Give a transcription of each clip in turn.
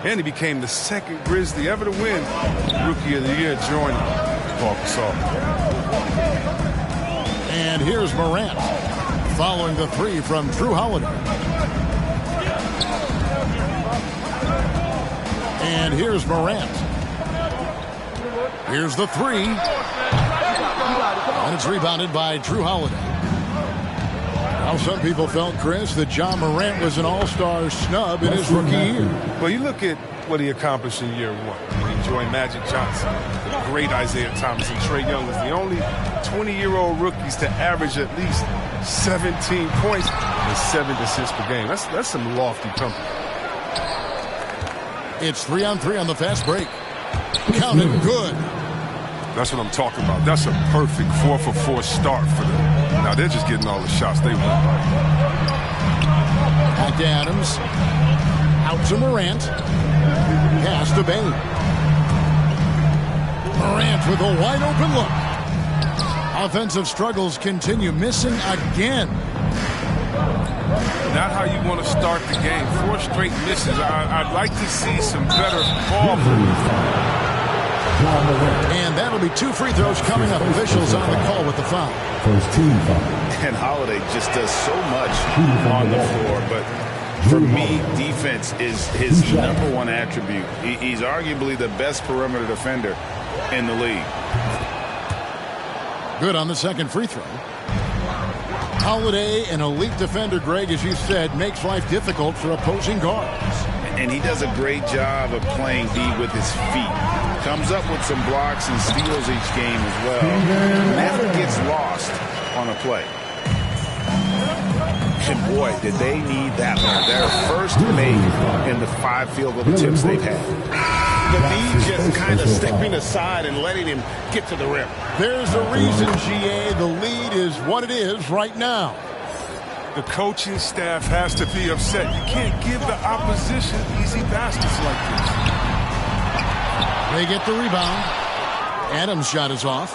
And he became the second Grizzly ever to win Rookie of the Year, joining Paul Gasol. And here's Morant, following the three from Drew Holiday. And here's Morant. Here's the three. And it's rebounded by Drew Holiday. Now, some people felt, Chris, that John Morant was an all-star snub in his rookie year. Well, you look at what he accomplished in year one. He joined Magic Johnson, the great Isaiah Thomas, and Trae Young was the only 20-year-old rookies to average at least 17 points and 7 assists per game. That's some lofty company. It's 3-on-3 on the fast break. Counted good. That's what I'm talking about. That's a perfect 4-for-4 start for them. Now they're just getting all the shots they want. Back to Adams. Out to Morant. Pass to Bain. Morant with a wide open look. Offensive struggles continue, missing again. Not how you want to start the game. 4 straight misses. I'd like to see some better ball movement. And that'll be 2 free throws coming up. Officials on the call with the foul. First team foul. And Holiday just does so much on the floor, but for me, defense is his #1 attribute. He's arguably the best perimeter defender in the league. Good on the second free throw. Holiday, an elite defender, Greg, as you said, makes life difficult for opposing guards. And he does a great job of playing D with his feet. Comes up with some blocks and steals each game as well. Never gets lost on a play. And boy, did they need that one. Their first make in the 5 field goal attempts they've had. The D just kind of stepping aside and letting him get to the rim. There's a reason, GA, the lead is what it is right now. The coaching staff has to be upset. You can't give the opposition easy baskets like this. They get the rebound. Adams' shot is off.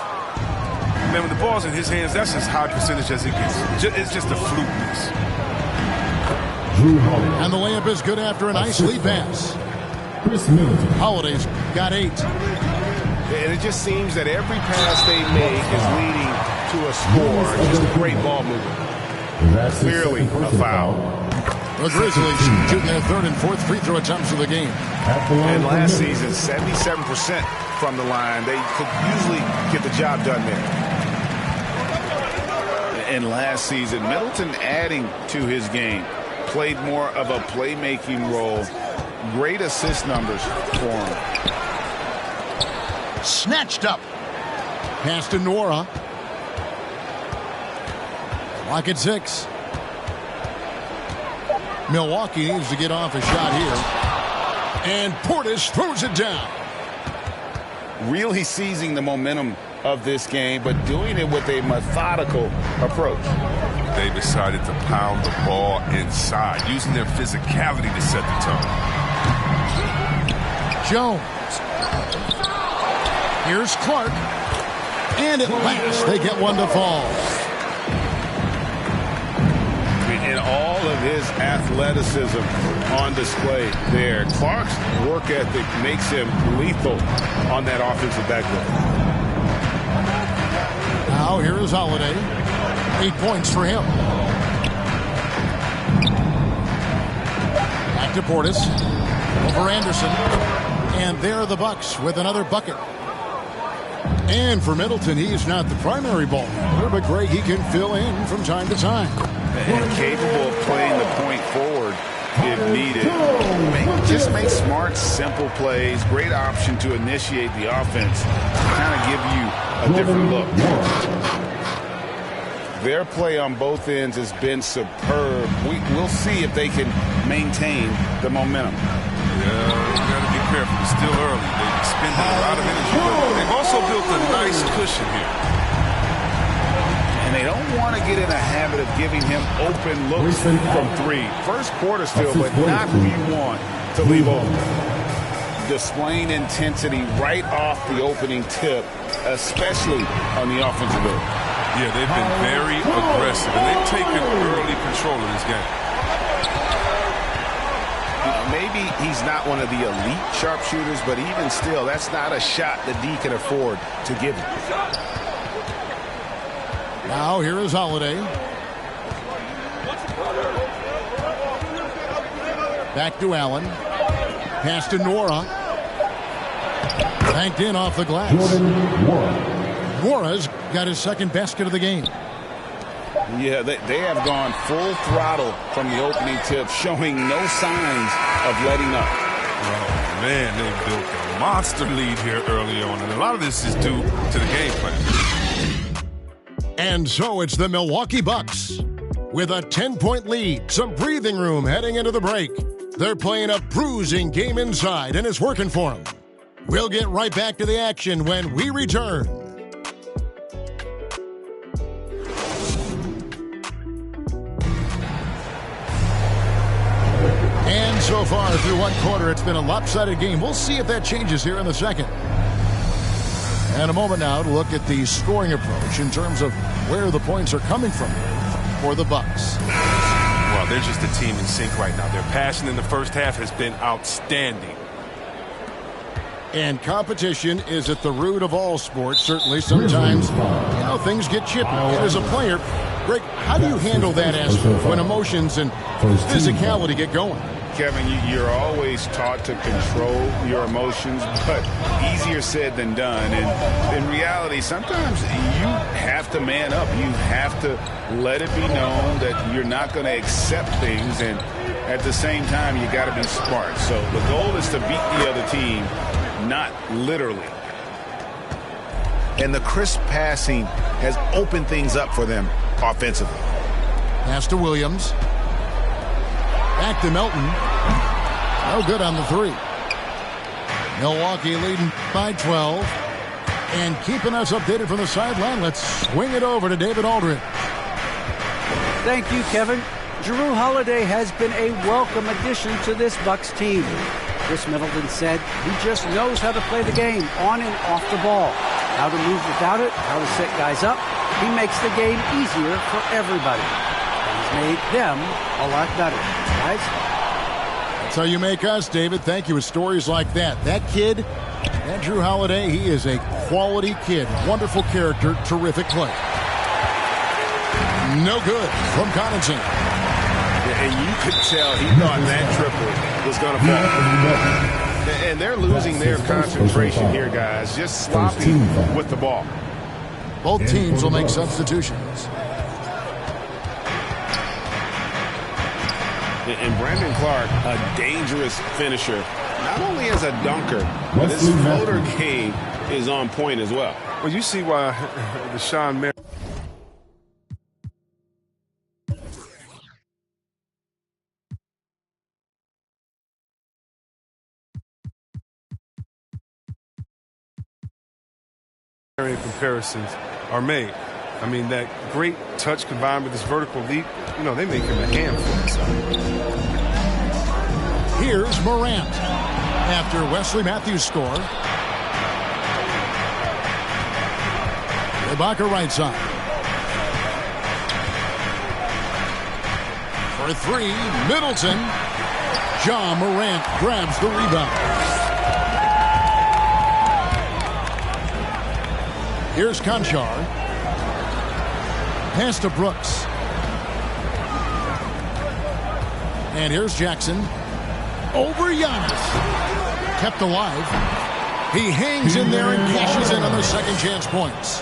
Man, when the ball's in his hands, that's as high percentage as it gets. It's just a fluke miss. And the layup is good after a nice lead pass. Holiday's got 8. And it just seems that every pass they make is leading to a score. Just a great ball movement. Clearly a foul. The Grizzlies shooting their 3rd and 4th free throw attempts of the game. And last season, 77% from the line. They could usually get the job done there. And last season, Middleton adding to his game. Played more of a playmaking role. Great assist numbers for him. Snatched up. Pass to Nora. Lock at 6. Milwaukee needs to get off a shot here. And Portis throws it down. Really seizing the momentum of this game, but doing it with a methodical approach. They decided to pound the ball inside, using their physicality to set the tone. Jones. Here's Clark. And at last, they get one to fall. And all of his athleticism on display there. Clark's work ethic makes him lethal on that offensive backboard. Now here is Holiday. 8 points for him. Back to Portis. Over Anderson. And there are the Bucks with another bucket. And for Middleton, he is not the primary ball handler, but Greg, he can fill in from time to time. And capable of playing the point forward if needed. Just make smart, simple plays. Great option to initiate the offense. Kind of give you a different look. Their play on both ends has been superb. We'll see if they can maintain the momentum. Yeah, you got to be careful. It's still early. They've expended a lot of energy, but they've also built a nice cushion here. And they don't want to get in a habit of giving him open looks from 3. First quarter still, but not who you want to leave open. Displaying intensity right off the opening tip, especially on the offensive end. Yeah, they've been very aggressive, and they've taken early control of this game. maybe he's not one of the elite sharpshooters, but even still, that's not a shot that D can afford to give him. Now here is Holiday. Back to Allen. Pass to Nora. Banked in off the glass. Nora's got his second basket of the game. Yeah, they have gone full throttle from the opening tip, showing no signs of letting up. Oh, man, they built a monster lead here early on, and a lot of this is due to the game plan. And so it's the Milwaukee Bucks with a 10-point lead, some breathing room heading into the break. They're playing a bruising game inside, and it's working for them. We'll get right back to the action when we return. And so far through one quarter, it's been a lopsided game. We'll see if that changes here in the second. And a moment now to look at the scoring approach in terms of where the points are coming from for the Bucks. Well, they're just a team in sync right now. Their passion in the first half has been outstanding. And competition is at the root of all sports. Certainly, sometimes, things get chippy. And as a player, Greg, how do you handle that aspect when emotions and physicality get going? Kevin, you're always taught to control your emotions, but easier said than done. And in reality, sometimes you have to man up. You have to let it be known that you're not going to accept things. And at the same time, you got to be smart. So the goal is to beat the other team, not literally. And the crisp passing has opened things up for them offensively. Pass to Williams. Back to Melton. No good on the three. Milwaukee leading by 12. And keeping us updated from the sideline, let's swing it over to David Aldridge. Thank you, Kevin. Jrue Holiday has been a welcome addition to this Bucks team. Chris Middleton said he just knows how to play the game on and off the ball. How to move without it, how to set guys up. He makes the game easier for everybody. And he's made them a lot better. Guys? That's how you make us, David. Thank you. With stories like that. That kid, that Jrue Holiday, he is a quality kid. Wonderful character, terrific play. No good from Connaughton. And you could tell he thought that triple was going to fall. And they're losing their concentration here, guys. Just sloppy with the ball. Both teams will make substitutions. And Brandon Clark, a dangerous finisher, not only as a dunker, but his floater game is on point as well. Well, you see why the Sean Merritt comparisons are made. I mean, that great touch combined with this vertical leap, they make him a handful. Here's Morant after Wesley Matthews score. Ibaka right side. For three, Middleton. Ja Morant grabs the rebound. Here's Conchar. Pass to Brooks. And here's Jackson. Over Giannis. Kept alive. He hangs in there and cashes in on the second chance points.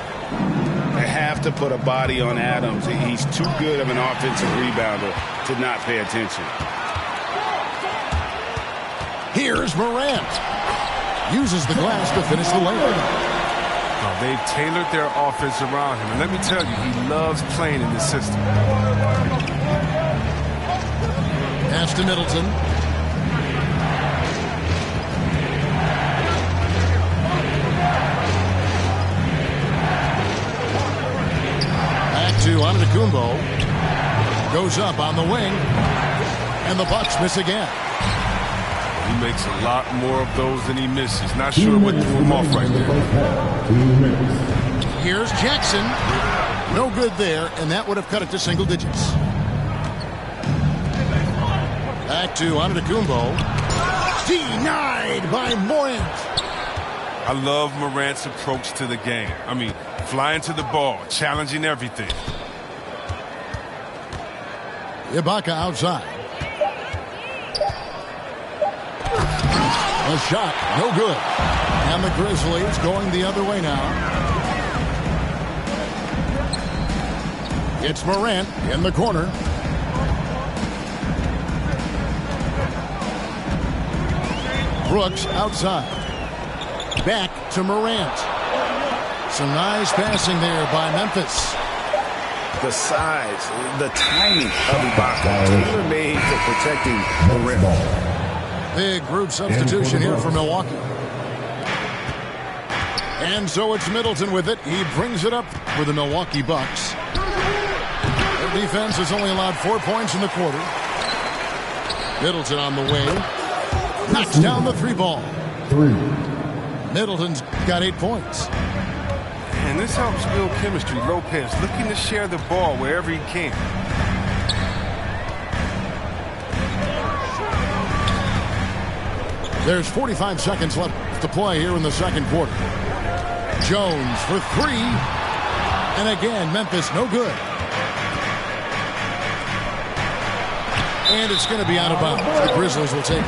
They have to put a body on Adams. He's too good of an offensive rebounder to not pay attention. Here's Morant. Uses the glass to finish the layup. They've tailored their offense around him. And let me tell you, he loves playing in this system. Pass to Middleton. Back to Antetokounmpo. Goes up on the wing. And the Bucks miss again. He makes a lot more of those than he misses. Not sure what threw him off right there. Here's Jackson. No good there, and that would have cut it to single digits. Back to Antetokounmpo. Denied by Morant. I love Morant's approach to the game. I mean, flying to the ball, challenging everything. Ibaka outside. A shot, no good. And the Grizzlies going the other way now. It's Morant in the corner. Brooks outside. Back to Morant. Some nice passing there by Memphis. The size, the timing of Ibaka, tailor-made for protecting the rim. Big group substitution here for Milwaukee. And so it's Middleton with it. He brings it up for the Milwaukee Bucks. Their defense has only allowed 4 points in the quarter. Middleton on the way. Knocks down the 3-ball. Middleton's got 8 points. And this helps build chemistry. Lopez looking to share the ball wherever he can. There's 45 seconds left to play here in the second quarter. Jones for 3. And again, Memphis no good. And it's going to be out of bounds. The Grizzlies will take it.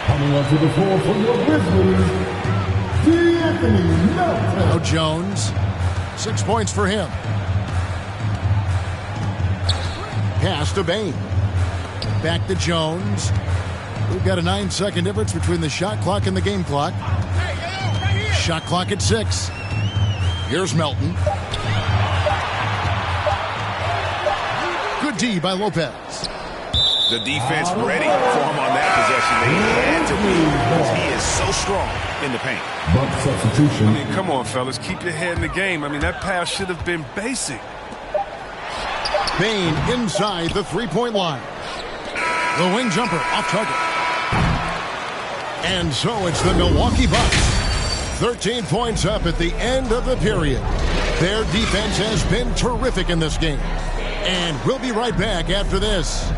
Coming up to the floor for your Grizzlies, now Jones, 6 points for him. Pass to Bane. Back to Jones. We've got a 9-second difference between the shot clock and the game clock. Shot clock at 6. Here's Melton. Good D by Lopez. The defense ready for him on that possession. They had to be because he is so strong in the paint. Substitution. I mean, come on, fellas. Keep your head in the game. I mean, that pass should have been basic. Bane inside the 3-point line. The wing jumper off target. And so it's the Milwaukee Bucks. 13 points up at the end of the period. Their defense has been terrific in this game. And we'll be right back after this.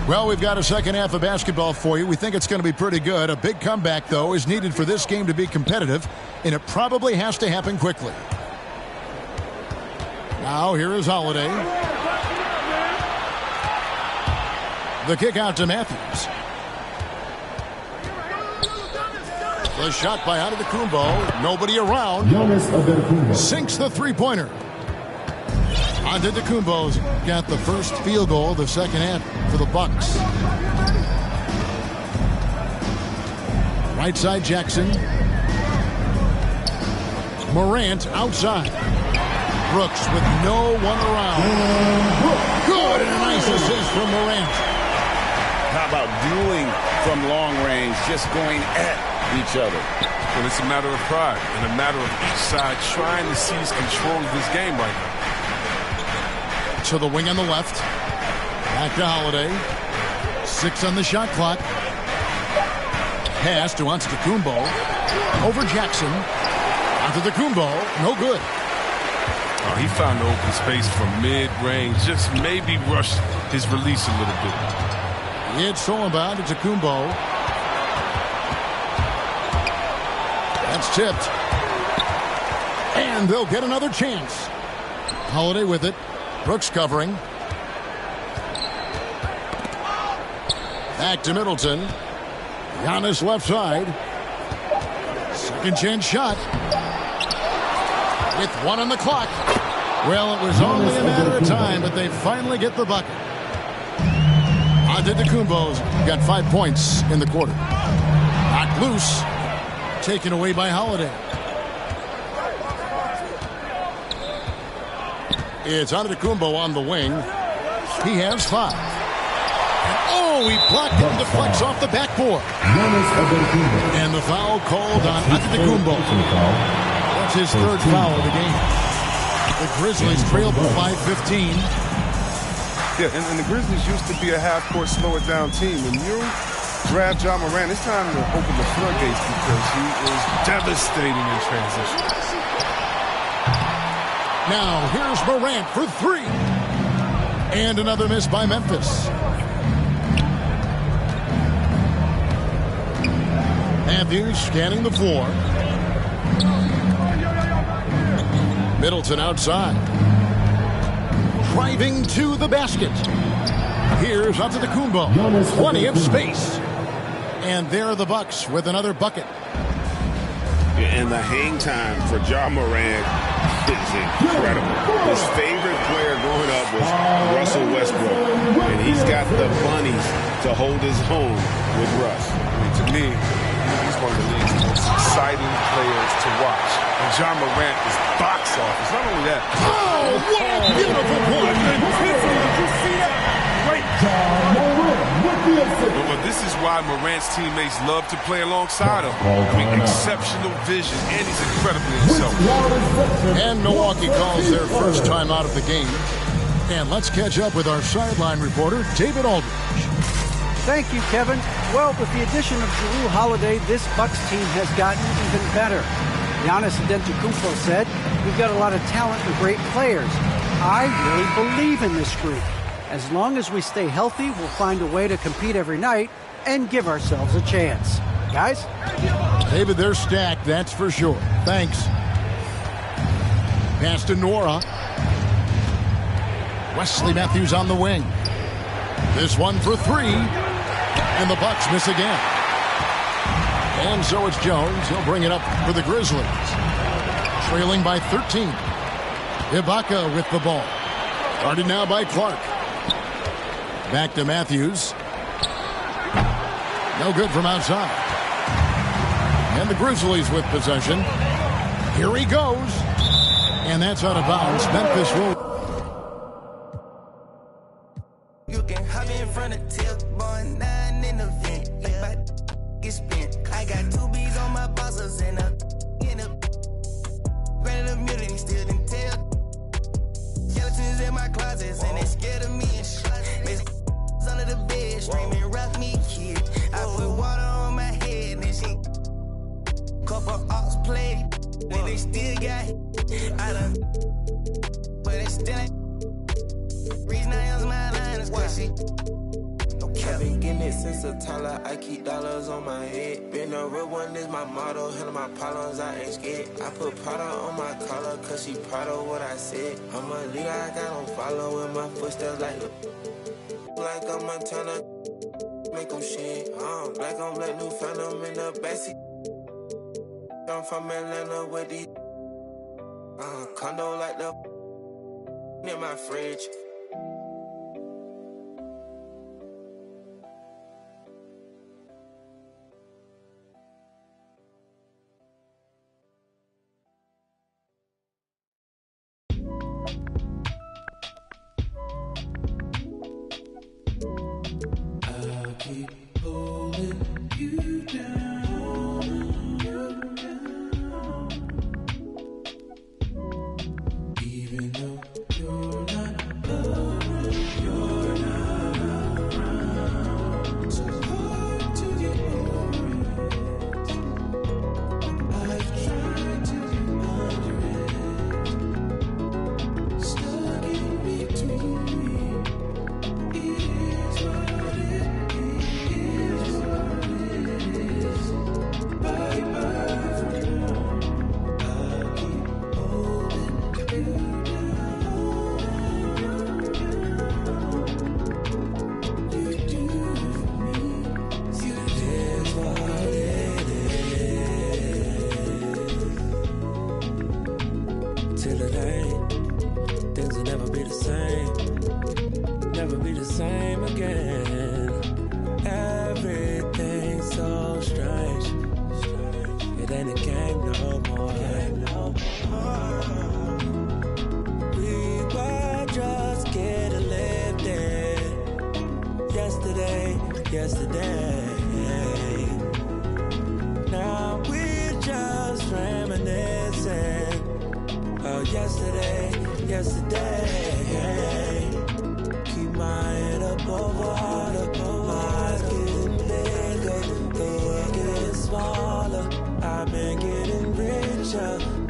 Well, we've got a second half of basketball for you. We think it's going to be pretty good. A big comeback, though, is needed for this game to be competitive, and it probably has to happen quickly. Now, here is Holiday. The kick out to Matthews. The shot by Antetokounmpo. Nobody around. Sinks the three-pointer. Antetokounmpo's got the first field goal of the second half for the Bucks. Right side Jackson. Morant outside. Brooks with no one around. Good, and a nice assist from Morant. How about dueling from long range, just going at each other? Well, it's a matter of pride and a matter of each side trying to seize control of this game right now. To the wing on the left. Back to Holiday. 6 on the shot clock. Pass to Antetokounmpo. Over Jackson. Antetokounmpo. No good. Oh, he found the open space from mid-range. Just maybe rushed his release a little bit. It's stolen by Antetokounmpo. That's tipped. And they'll get another chance. Holiday with it. Brooks covering. Back to Middleton. Giannis left side. Second chance shot. With 1 on the clock. Well, it was only a matter of time, but they finally get the bucket. Antetokounmpo's got 5 points in the quarter. Knocked loose. Taken away by Holiday. It's Antetokounmpo on the wing. He has 5. And he blocked it and deflects off the backboard. And the foul called on Antetokounmpo. That's his 3rd foul of the game. The Grizzlies trail by 5-15. Yeah, and the Grizzlies used to be a half-court, slower-down team. When you draft Ja Morant, it's time to open the floodgates because he is devastating in transition. Now, here's Morant for 3. And another miss by Memphis. Matthews scanning the floor. Middleton outside. Driving to the basket. Here's Antetokounmpo. Plenty of space. And there are the Bucks with another bucket. And the hang time for Ja Morant is incredible. His favorite player growing up was Russell Westbrook. And he's got the bunnies to hold his own with Russ. To me, he's one of the league's most exciting players to watch. And Ja Morant is box office. Not only that. Oh, what a beautiful point. Did you see that? Great. But this is why Morant's teammates love to play alongside him. I mean, exceptional vision, and he's incredibly himself. And Milwaukee calls their first time out of the game. And let's catch up with our sideline reporter, David Aldridge. Thank you, Kevin. Well, with the addition of Jrue Holiday, this Bucks team has gotten even better. Giannis Antetokounmpo said, "We've got a lot of talent and great players. I really believe in this group. As long as we stay healthy, we'll find a way to compete every night and give ourselves a chance." Guys? David, they're stacked, that's for sure. Thanks. Pass to Nora. Wesley Matthews on the wing. This one for three. And the Bucks miss again. And so it's Jones. He'll bring it up for the Grizzlies. Trailing by 13. Ibaka with the ball. Guarded now by Clark. Back to Matthews. No good from outside. And the Grizzlies with possession. Here he goes. And that's out of bounds. Memphis will. You can hop in front of Tip, boy, 9 in the vent. Like my get spent. I got 2 B's on my bosses and a ready to mute and still didn't tell. Skeletons in my closets and they scared of me and shit. Under the bed, screaming, rock me, kid. I put water on my head and she couple ox played. And they still got hit. I done, but they still ain't. Reason I use my line is cause she. I've been getting it since a toddler. I keep dollars on my head. Been a real one is my motto. Handle my problems, I ain't scared. I put Prada on my collar, cause she proud of what I said. I'm a leader, I got on follow in my footsteps like I'm Montana. Make them shit. Black on black, new phantom in the backseat. I'm from Atlanta with these condo like the in my fridge.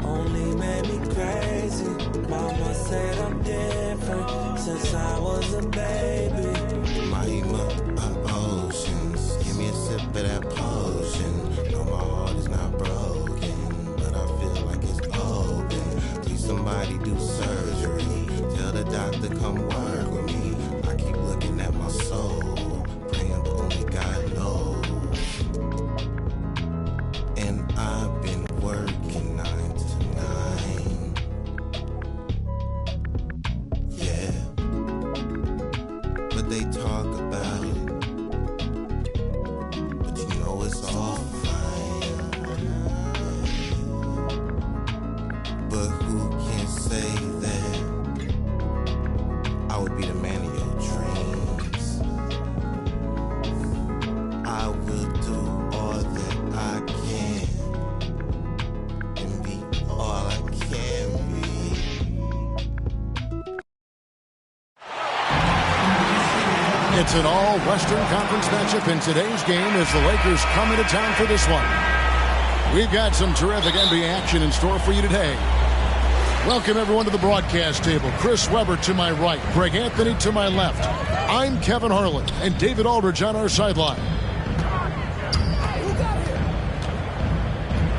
Only made me crazy. Mama said I'm different since I was a what they talk about, but you know it's all fine. But who can say that I would be the man of your dreams? I will do all that I can and be all I can be. It's an all-Western Conference matchup in today's game as the Lakers come into town for this one. We've got some terrific NBA action in store for you today. Welcome, everyone, to the broadcast table. Chris Webber to my right, Greg Anthony to my left. I'm Kevin Harlan, and David Aldridge on our sideline.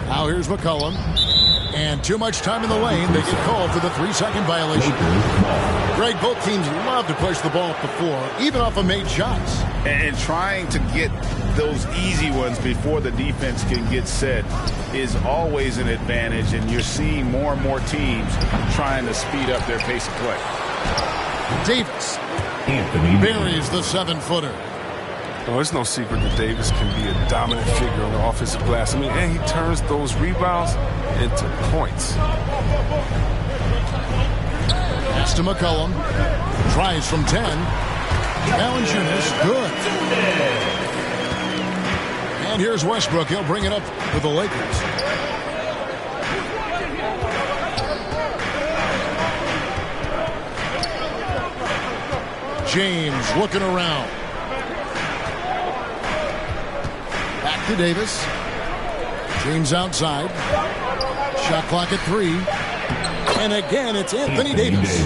Now here's McCollum. And too much time in the lane. They get called for the 3-second violation. Greg, both teams love to push the ball up the floor, even off of made shots. And trying to get those easy ones before the defense can get set is always an advantage, and you're seeing more and more teams trying to speed up their pace of play. Davis buries the 7-footer. Oh, it's no secret that Davis can be a dominant figure on the offensive glass. I mean, and he turns those rebounds into points. Pass to McCollum. Tries from 10. Valanciunas, good. And here's Westbrook. He'll bring it up for the Lakers. James looking around. Back to Davis. James outside. Shot clock at 3. And again, it's Anthony Davis.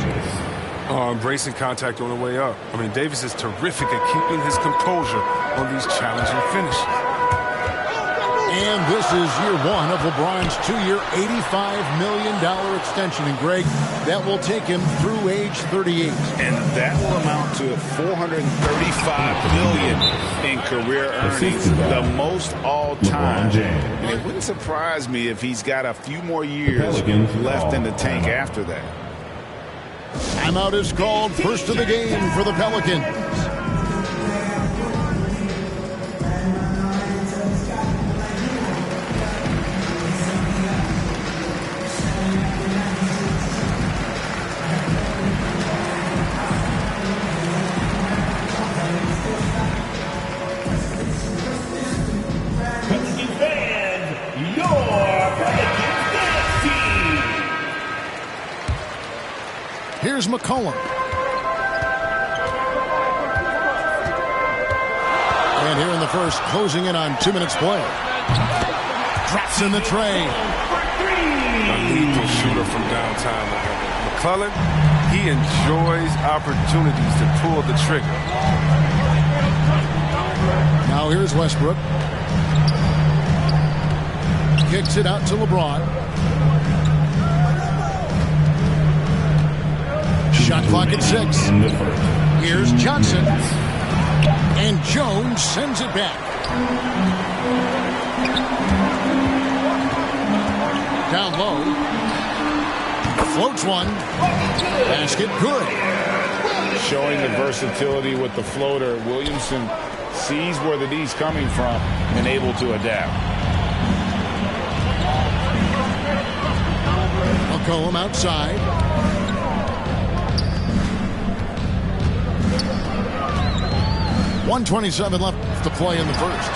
Embracing contact on the way up. I mean, Davis is terrific at keeping his composure on these challenging finishes. And this is year one of LeBron's 2-year, $85 million extension. And, Greg, that will take him through age 38. And that will amount to $435 million in career earnings, the most all-time. And it wouldn't surprise me if he's got a few more years left in the tank after that. Timeout is called, first of the game for the Pelicans. Here's McCollum. And here in the first, closing in on 2 minutes play. Drops in the tray. A lethal shooter from downtown. McClellan, he enjoys opportunities to pull the trigger. Now here's Westbrook. Kicks it out to LeBron. Shot clock at 6. Here's Johnson. And Jones sends it back. Down low. Floats one. Basket good. Showing the versatility with the floater, Williamson sees where the D's coming from and able to adapt. McCollum outside. .127 left to play in the first.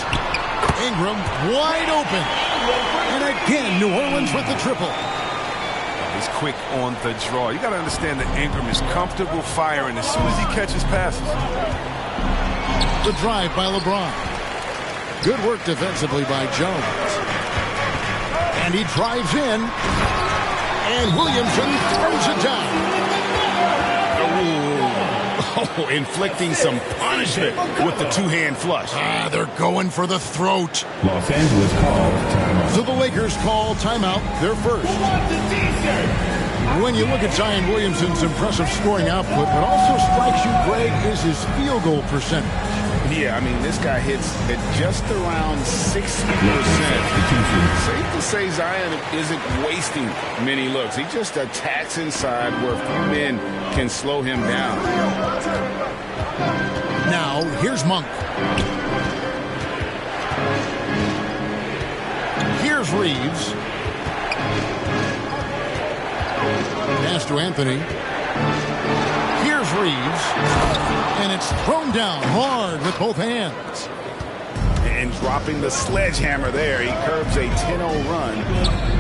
Ingram wide open. And again, New Orleans with the triple. He's quick on the draw. You got to understand that Ingram is comfortable firing as soon as he catches passes. The drive by LeBron. Good work defensively by Jones. And he drives in. And Williamson throws it down. Oh, inflicting some punishment with the two-hand flush. They're going for the throat. Los Angeles called timeout. So the Lakers call timeout, their first. When you look at Zion Williamson's impressive scoring output, what also strikes you, Greg, is his field goal percentage. Yeah, I mean, this guy hits at just around 60%. Safe to say Zion isn't wasting many looks. He just attacks inside where few men can slow him down. Now, here's Monk. Here's Reeves. Pass to Anthony. Here's Reeves. And it's thrown down hard with both hands. And dropping the sledgehammer there, he curbs a 10-0 run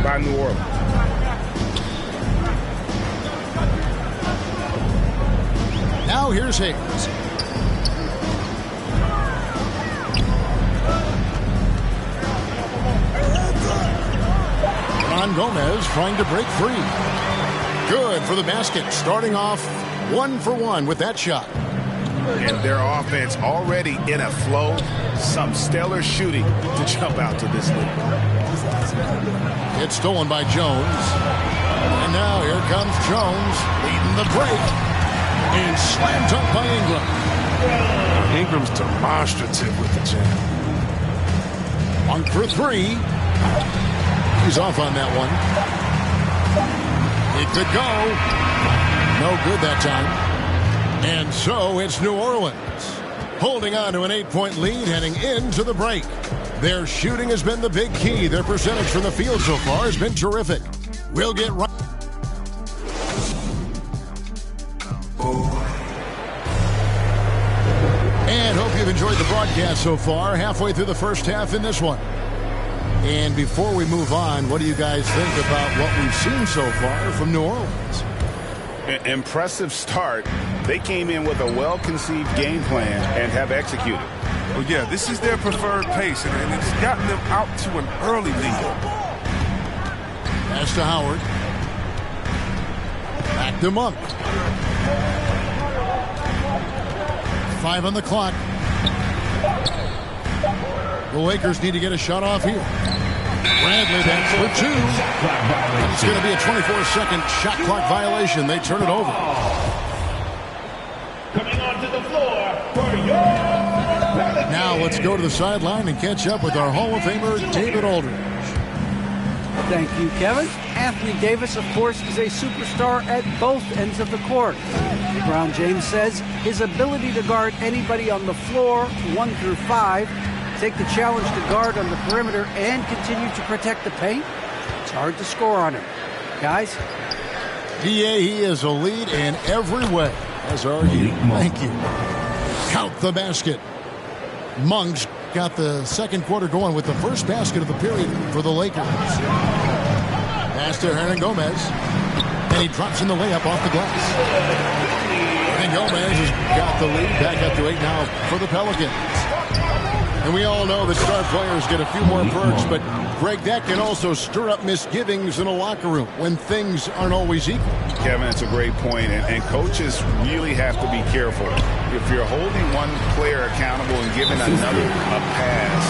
by New Orleans. Now here's Hayes. Ron Gomez trying to break free. Good for the basket, starting off 1 for 1 with that shot. And their offense already in a flow. Some stellar shooting to jump out to this lead. It's stolen by Jones. And now here comes Jones leading the break. And slam dunk by Ingram. Ingram's demonstrative with the jam. Monk for 3. He's off on that one. It could go. No good that time. And so it's New Orleans holding on to an 8-point lead heading into the break. Their shooting has been the big key. Their percentage from the field so far has been terrific. We'll get right. And hope you've enjoyed the broadcast so far. Halfway through the first half in this one. And before we move on, what do you guys think about what we've seen so far from New Orleans? Impressive start. They came in with a well-conceived game plan and have executed. Well, yeah, this is their preferred pace, and it's gotten them out to an early lead. Pass to Howard. Back to Monk. 5 on the clock. The Lakers need to get a shot off here. Bradley, that's for 2. And it's going to be a 24-second shot clock violation. They turn it over. Coming onto the floor for your Now let's go to the sideline and catch up with our Hall of Famer, David Aldridge. Thank you, Kevin. Anthony Davis, of course, is a superstar at both ends of the court. LeBron James says his ability to guard anybody on the floor, 1 through 5, take the challenge to guard on the perimeter and continue to protect the paint, it's hard to score on him. Guys? DA, he is a lead in every way. As are you. Thank you. Count the basket. Monk's got the second quarter going with the first basket of the period for the Lakers. Pass to Hernan Gomez. And he drops in the layup off the glass. And Gomez has got the lead back up to 8 now for the Pelicans. And we all know that star players get a few more perks, but Greg, that can also stir up misgivings in a locker room when things aren't always equal. Kevin, it's a great point, and coaches really have to be careful. If you're holding one player accountable and giving another a pass,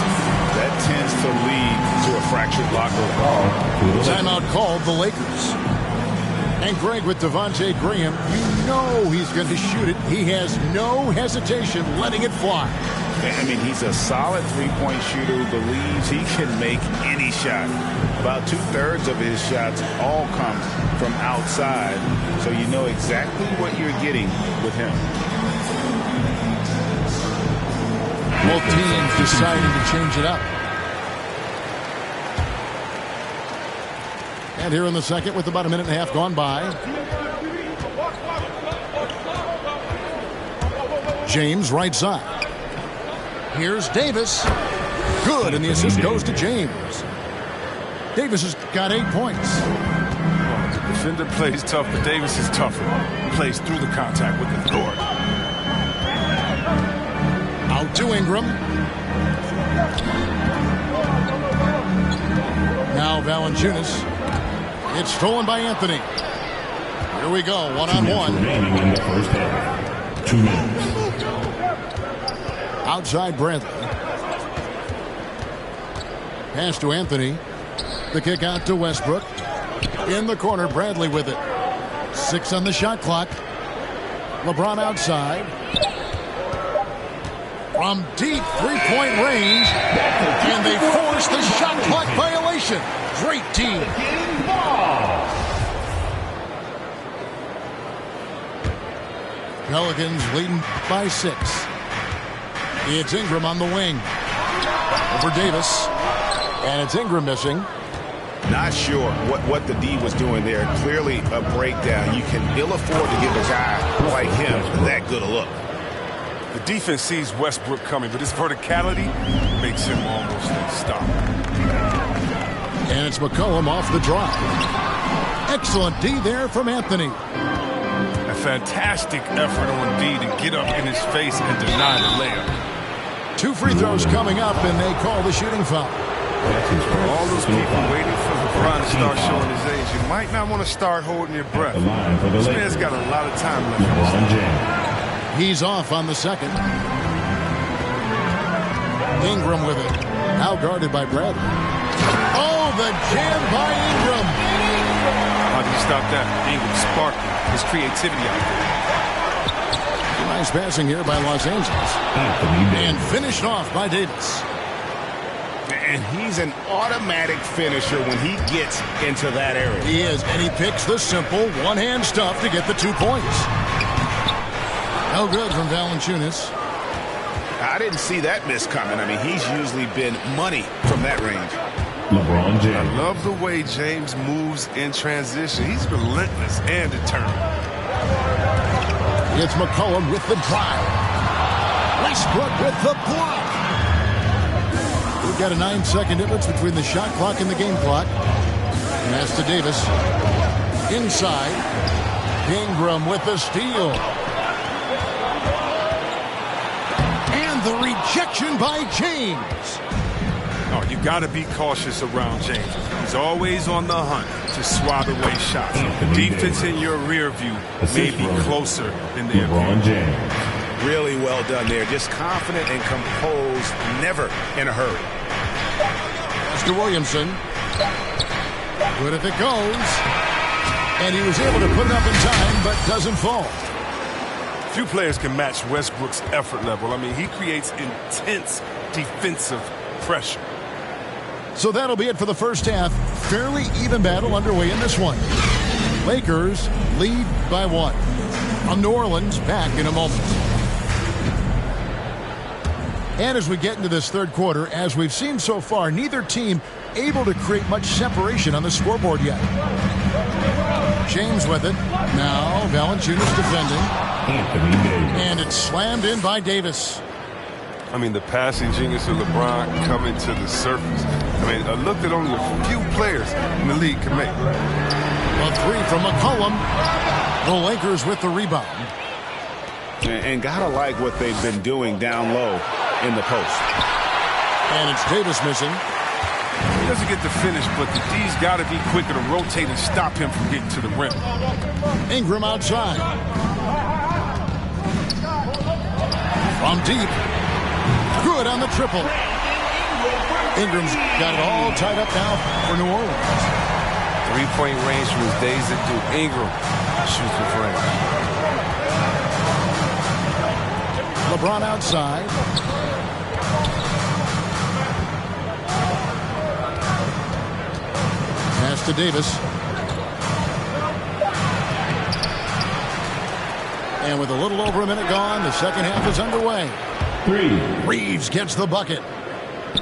that tends to lead to a fractured locker room. Timeout called the Lakers. And Greg, with Devontae Graham, you know he's going to shoot it. He has no hesitation letting it fly. I mean, he's a solid three-point shooter who believes he can make any shot. About 2/3 of his shots all come from outside, so you know exactly what you're getting with him. Both teams deciding to change it up. And here in the second with about a minute and a half gone by. James right side. Here's Davis. Good, and the assist goes to James. Davis has got 8 points. The defender plays tough, but Davis is tougher. He plays through the contact with authority. Out to Ingram. Now Valanciunas. It's stolen by Anthony. Here we go, one-on-one. remaining in the first half. 2 minutes. Outside Bradley. Pass to Anthony. The kick out to Westbrook. In the corner, Bradley with it. 6 on the shot clock. LeBron outside. From deep three-point range. And they force the shot clock violation. Great team. Pelicans leading by 6. It's Ingram on the wing. Over Davis. And it's Ingram missing. Not sure what the D was doing there. Clearly a breakdown. You can ill afford to give a guy like him that good a look. The defense sees Westbrook coming, but his verticality makes him almost unstoppable. And it's McCollum off the drop. Excellent D there from Anthony. A fantastic effort on D to get up in his face and deny the layup. 2 free throws coming up, and they call the shooting foul. All those people waiting for LeBron to start showing his age, you might not want to start holding your breath. This man's got a lot of time left. He's off on the second. Ingram with it. Now guarded by Bradley. Oh, the jam by Ingram. How do you stop that? Ingram sparking his creativity out there. Nice passing here by Los Angeles. And finished off by Davis. And he's an automatic finisher when he gets into that area. He is, and he picks the simple one-hand stuff to get the 2 points. No good from Valanciunas. I didn't see that miss coming. I mean, he's usually been money from that range. LeBron James. I love the way James moves in transition. He's relentless and determined. It's McCollum with the drive. Westbrook with the block. We've got a 9-second difference between the shot clock and the game clock. And that's to Davis. Inside. Ingram with the steal. And the rejection by James. Oh, you got to be cautious around James. He's always on the hunt to swat away shots. Defense in your rear view may be closer than their view. Really well done there. Just confident and composed, never in a hurry. Mr. Williamson. Good if it goes. And he was able to put it up in time, but doesn't fall. Few players can match Westbrook's effort level. I mean, he creates intense defensive pressure. So that'll be it for the first half. Fairly even battle underway in this one. Lakers lead by 1. On New Orleans, back in a moment. And as we get into this third quarter, as we've seen so far, neither team able to create much separation on the scoreboard yet. James with it. Now Valanciunas defending. And it's slammed in by Davis. I mean, the passing genius of LeBron coming to the surface. I mean, a look that only a few players in the league can make. A 3 from McCollum. The Lakers with the rebound. And gotta like what they've been doing down low in the post. And it's Davis missing. He doesn't get the finish, but the D's got to be quicker to rotate and stop him from getting to the rim. Ingram outside. From deep. Good on the triple. Ingram's got it all tied up now for New Orleans. 3-point range from his days at Duke. Ingram shoots with range. LeBron outside. Pass to Davis. And with a little over a minute gone, the second half is underway. Reeves gets the bucket.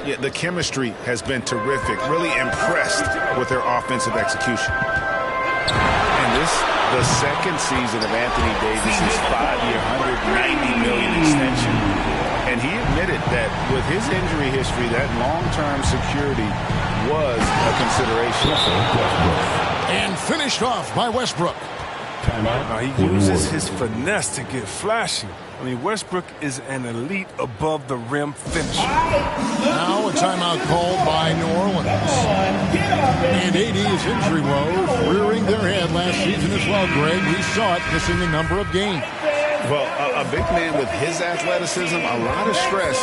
Yeah, the chemistry has been terrific. Really impressed with their offensive execution. And this, the second season of Anthony Davis' 5-year, $190 million extension. And he admitted that with his injury history, that long-term security was a consideration. And finished off by Westbrook. He uses his finesse to get flashy. I mean, Westbrook is an elite above-the-rim finisher. Now a timeout called by New Orleans. And AD's injury woes rearing their head last season as well, Greg. We saw it missing a number of games. Well, a big man with his athleticism, a lot of stress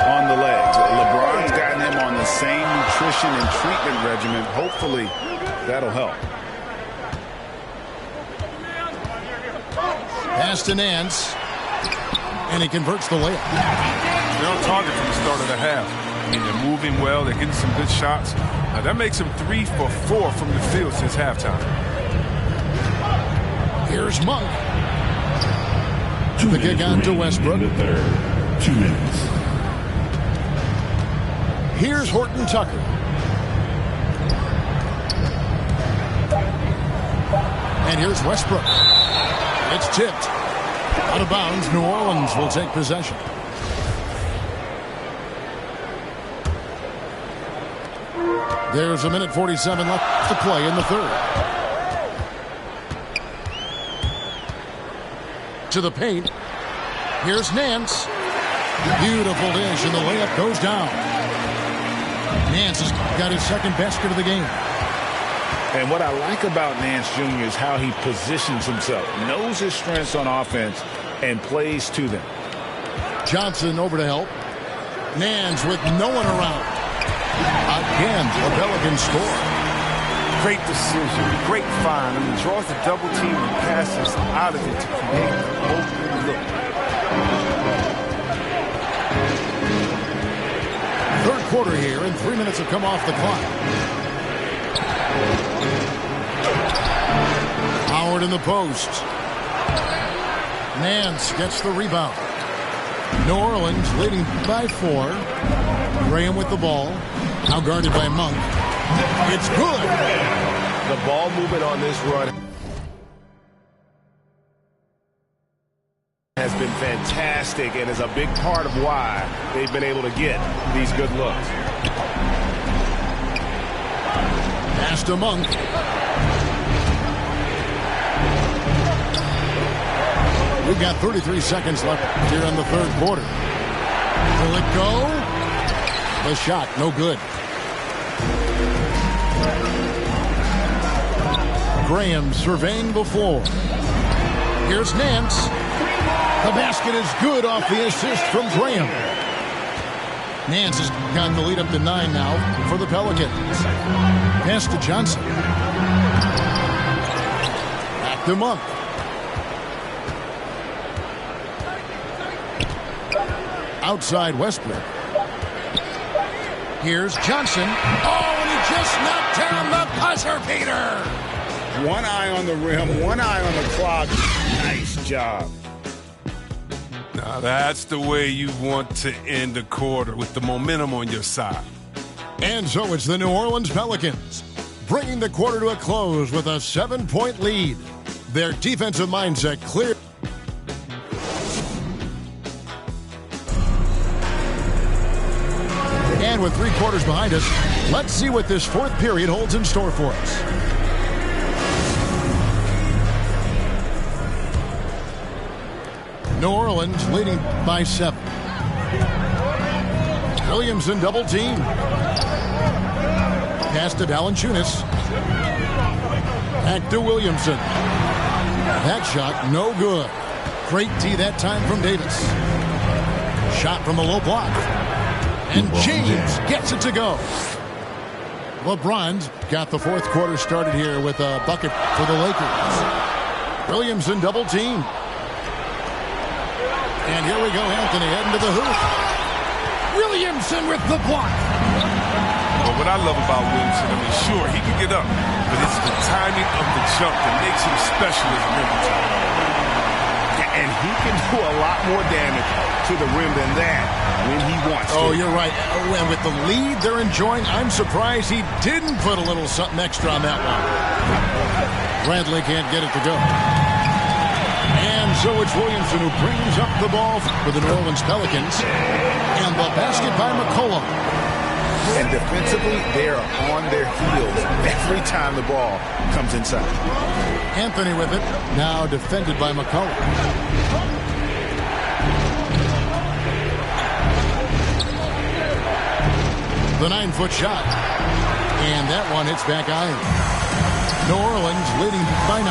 on the legs. LeBron's gotten him on the same nutrition and treatment regimen. Hopefully, that'll help. Pass to Nance. And he converts the layup. They're on target from the start of the half. I mean, they're moving well. They're getting some good shots. Now, that makes them 3 for 4 from the field since halftime. Here's Monk. The kick out to Westbrook. 2 minutes. Here's Horton Tucker. And here's Westbrook. It's tipped. Out of bounds, New Orleans will take possession. There's 1:47 left to play in the third. To the paint. Here's Nance. Beautiful dish, and the layup goes down. Nance has got his second basket of the game. And what I like about Nance Jr. is how he positions himself, knows his strengths on offense, and plays to them. Johnson over to help. Nance with no one around. Again, the Pelicans score. Great decision, great find. Draws the double team and passes out of it to create an open look. Third quarter here, and 3 minutes have come off the clock. Howard in the post. Nance gets the rebound. New Orleans leading by 4. Graham with the ball. Now guarded by Monk. It's good. The ball movement on this run has been fantastic and is a big part of why they've been able to get these good looks. Pass to Monk. We've got 33 seconds left here in the third quarter. Will it go? The shot, no good. Graham surveying the floor. Here's Nance. The basket is good off the assist from Graham. Nance has got the lead up to 9 now for the Pelicans. Pass to Johnson. Back to Monk. Outside Westbrook. Here's Johnson. Oh, and he just knocked down the buzzer beater. One eye on the rim, one eye on the clock. Nice job. Now that's the way you want to end a quarter, with the momentum on your side. And so it's the New Orleans Pelicans bringing the quarter to a close with a 7-point lead. Their defensive mindset clear. And with 3 quarters behind us, let's see what this fourth period holds in store for us. New Orleans leading by 7. Williamson double team. Pass to Valanciunas. Back to Williamson. That shot no good. Great tee that time from Davis. Shot from the low block. And James gets it to go. LeBron's got the fourth quarter started here with a bucket for the Lakers. Williamson double team. And here we go, Anthony heading to the hoop. Williamson with the block. Well, what I love about Williamson, sure, he can get up, but it's the timing of the jump that makes him special as a rim protector. And he can do a lot more damage to the rim than that when he wants to. Oh, you're right. And with the lead they're enjoying, I'm surprised he didn't put a little something extra on that one. Bradley can't get it to go. And so it's Williamson who brings up the ball for the New Orleans Pelicans. And the basket by McCollum. And defensively, they are on their heels every time the ball comes inside. Anthony with it. Now defended by McCollum. The 9-foot shot. And that one hits back iron. New Orleans leading by 9.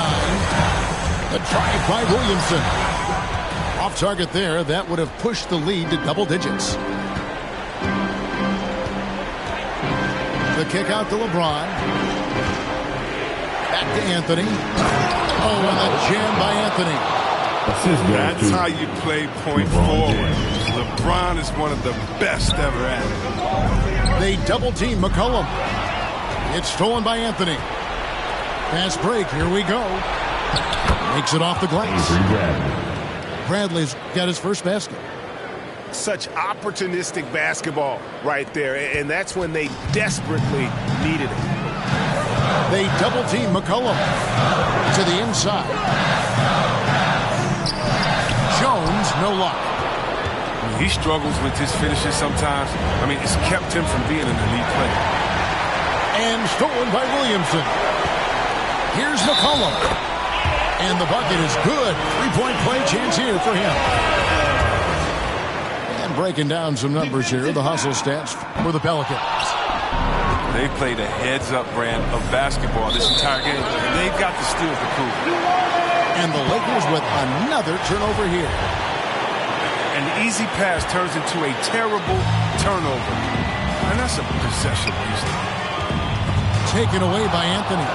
The drive by Williamson. Off target there. That would have pushed the lead to double digits. The kick out to LeBron. Back to Anthony. Oh, and the jam by Anthony. That's how you play point forward. LeBron is one of the best ever at it. They double team McCollum. It's stolen by Anthony. Fast break. Here we go. Makes it off the glass. Bradley's got his first basket. such opportunistic basketball right there, and that's when they desperately needed it. They double-team McCollum to the inside. Jones, no luck. He struggles with his finishes sometimes. I mean, it's kept him from being an elite player. And stolen by Williamson. Here's McCollum. And the bucket is good. Three-point play chance here for him. And breaking down some numbers here, the hustle stats for the Pelicans. They played a heads-up brand of basketball this entire game. They've got the steals to prove it. And the Lakers with another turnover here. An easy pass turns into a terrible turnover. And that's a possession waste. Taken away by Anthony.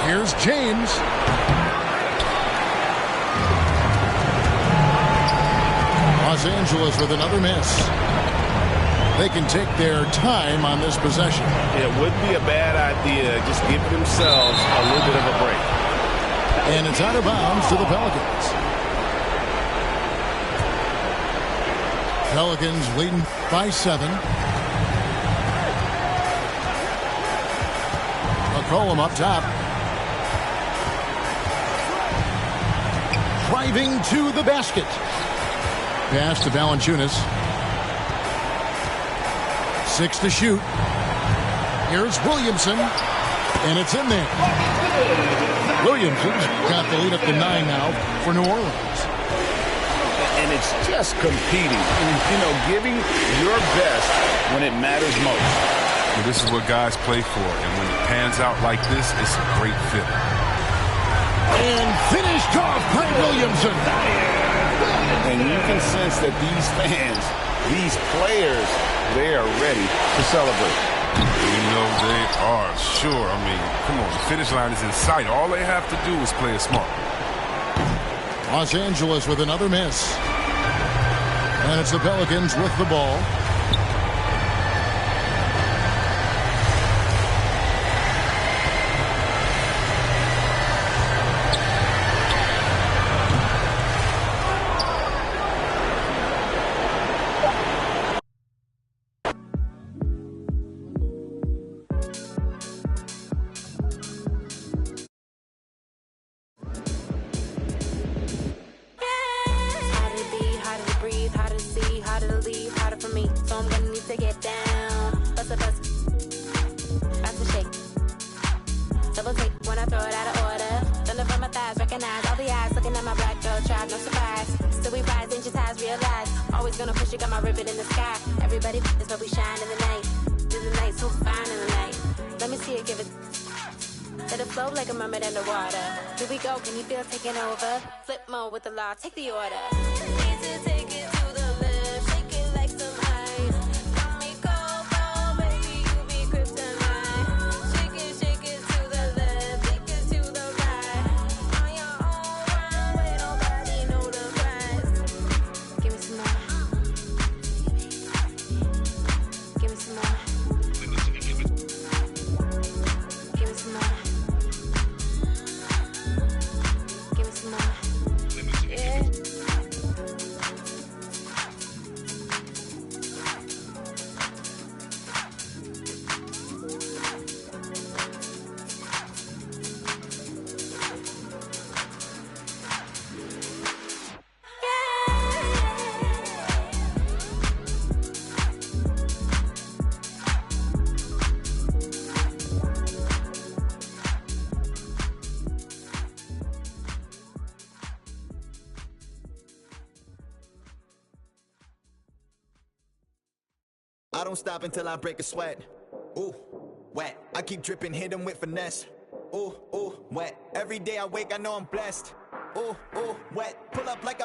Here's James. Los Angeles with another miss. They can take their time on this possession. It wouldn't be a bad idea just giving themselves a little bit of a break. And it's out of bounds to the Pelicans. Pelicans leading by 7. McCollum up top. Driving to the basket. Pass to Valanciunas. 6 to shoot. Here's Williamson. And it's in there. Williamson's got the lead up to 9 now for New Orleans. And it's just competing. Giving your best when it matters most. Well, this is what guys play for. And when it pans out like this, it's a great fit. And finished off by Williamson. And you can sense that these fans, these players, they are ready to celebrate. They are, sure. I mean, come on, the finish line is in sight. All they have to do is play it smart. Los Angeles with another miss. And it's the Pelicans with the ball. With the law, take the order. Need to take it to the left, shake it like some ice. Call me cold, baby, you be kryptonite. Shake it to the left, take it to the right. On your own runway, nobody know the price. Give me some more. Give me some more. Give me some more. Give me some more. I don't stop until I break a sweat. Ooh, wet. I keep dripping, hit him with finesse. Ooh, wet. Every day I wake, I know I'm blessed. Ooh, wet. Pull up like a